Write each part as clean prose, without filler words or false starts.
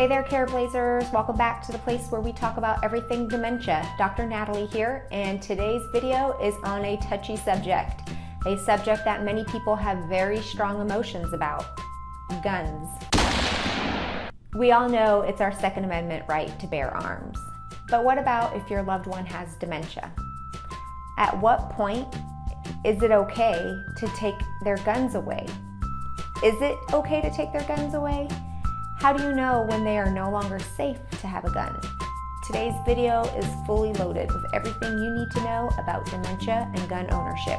Hey there, Care Blazers. Welcome back to the place where we talk about everything dementia. Dr. Natalie here, and today's video is on a touchy subject, a subject that many people have very strong emotions about: guns. We all know it's our Second Amendment right to bear arms. But what about if your loved one has dementia? At what point is it okay to take their guns away? Is it okay to take their guns away? How do you know when they are no longer safe to have a gun? Today's video is fully loaded with everything you need to know about dementia and gun ownership.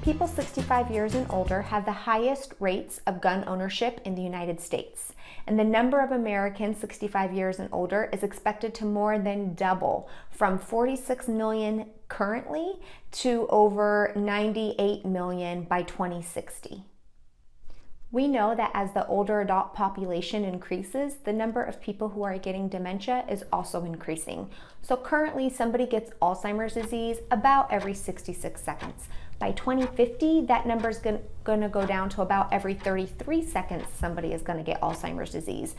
People 65 years and older have the highest rates of gun ownership in the United States, and the number of Americans 65 years and older is expected to more than double, from 46 million currently to over 98 million by 2060. We know that as the older adult population increases, the number of people who are getting dementia is also increasing. So currently, somebody gets Alzheimer's disease about every 66 seconds. By 2050, that number is going to go down to about every 33 seconds somebody is going to get Alzheimer's disease.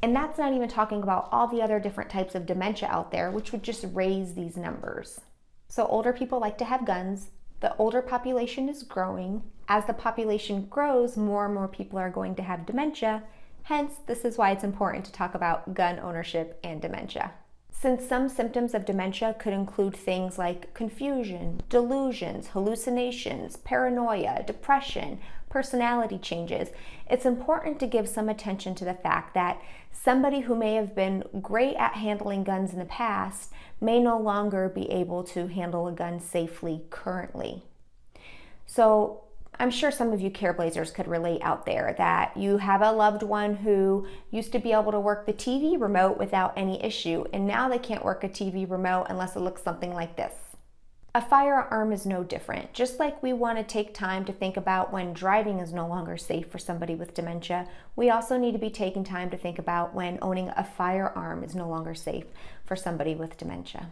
And that's not even talking about all the other different types of dementia out there, which would just raise these numbers. So older people like to have guns. The older population is growing. As the population grows, more and more people are going to have dementia. Hence, this is why it's important to talk about gun ownership and dementia. Since some symptoms of dementia could include things like confusion, delusions, hallucinations, paranoia, depression, personality changes, it's important to give some attention to the fact that somebody who may have been great at handling guns in the past may no longer be able to handle a gun safely currently. So I'm sure some of you Care Blazers could relate out there that you have a loved one who used to be able to work the TV remote without any issue, and now they can't work a TV remote unless it looks something like this. A firearm is no different. Just like we want to take time to think about when driving is no longer safe for somebody with dementia, we also need to be taking time to think about when owning a firearm is no longer safe for somebody with dementia.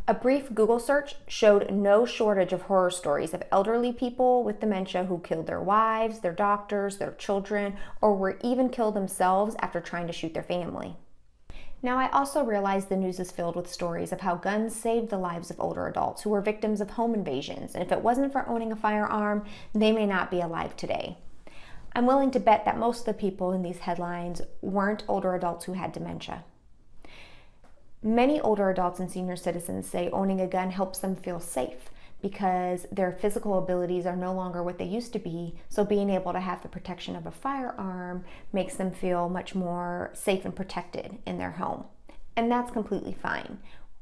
A brief Google search showed no shortage of horror stories of elderly people with dementia who killed their wives, their doctors, their children, or were even killed themselves after trying to shoot their family. Now, I also realize the news is filled with stories of how guns saved the lives of older adults who were victims of home invasions, and if it wasn't for owning a firearm, they may not be alive today. I'm willing to bet that most of the people in these headlines weren't older adults who had dementia. Many older adults and senior citizens say owning a gun helps them feel safe because their physical abilities are no longer what they used to be, so being able to have the protection of a firearm makes them feel much more safe and protected in their home. And that's completely fine.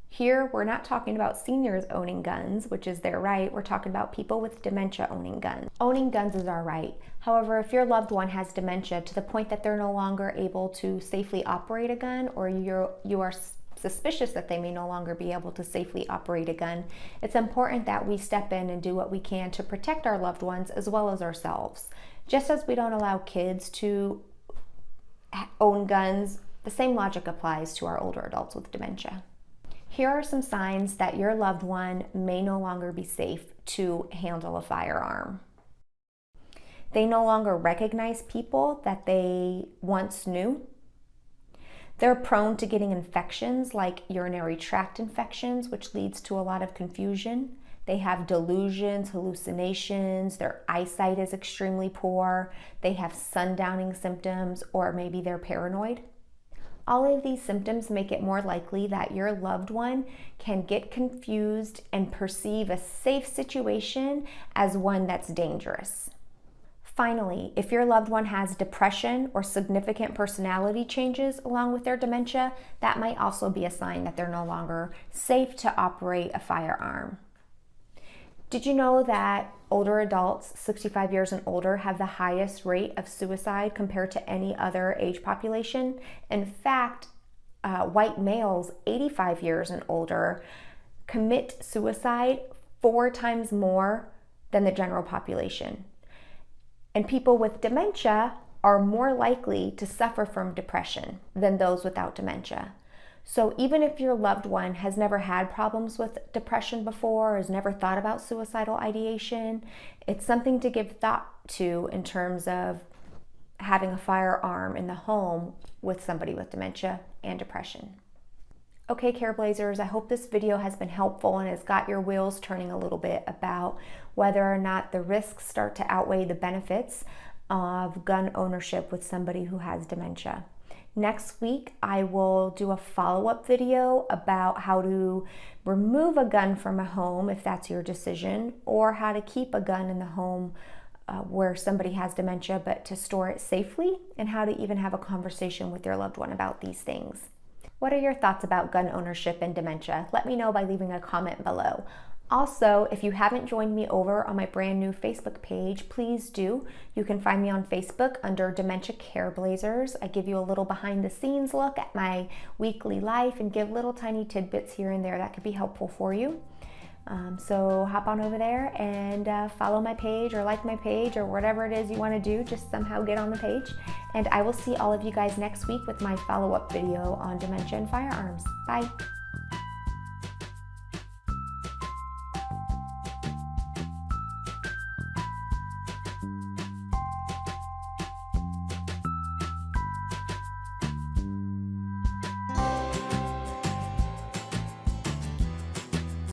Here, we're not talking about seniors owning guns, which is their right. We're talking about people with dementia owning guns. Owning guns is our right. However, if your loved one has dementia to the point that they're no longer able to safely operate a gun, or you are suspicious that they may no longer be able to safely operate a gun, it's important that we step in and do what we can to protect our loved ones as well as ourselves. Just as we don't allow kids to own guns, the same logic applies to our older adults with dementia. Here are some signs that your loved one may no longer be safe to handle a firearm. They no longer recognize people that they once knew. They're prone to getting infections like urinary tract infections, which leads to a lot of confusion. They have delusions, hallucinations, their eyesight is extremely poor, they have sundowning symptoms, or maybe they're paranoid. All of these symptoms make it more likely that your loved one can get confused and perceive a safe situation as one that's dangerous. Finally, if your loved one has depression or significant personality changes along with their dementia, that might also be a sign that they're no longer safe to operate a firearm. Did you know that older adults, 65 years and older, have the highest rate of suicide compared to any other age population? In fact, white males, 85 years and older, commit suicide 4 times more than the general population. And people with dementia are more likely to suffer from depression than those without dementia. So even if your loved one has never had problems with depression before, or has never thought about suicidal ideation, it's something to give thought to in terms of having a firearm in the home with somebody with dementia and depression. Okay, Careblazers, I hope this video has been helpful and has got your wheels turning a little bit about whether or not the risks start to outweigh the benefits of gun ownership with somebody who has dementia. Next week, I will do a follow-up video about how to remove a gun from a home if that's your decision, or how to keep a gun in the home where somebody has dementia, but to store it safely, and how to even have a conversation with your loved one about these things. What are your thoughts about gun ownership and dementia? Let me know by leaving a comment below. Also, if you haven't joined me over on my brand new Facebook page, please do. You can find me on Facebook under Dementia Careblazers. I give you a little behind the scenes look at my weekly life and give little tiny tidbits here and there that could be helpful for you. So hop on over there and follow my page or like my page or whatever it is you want to do. Just somehow get on the page. And I will see all of you guys next week with my follow-up video on dementia and firearms. Bye.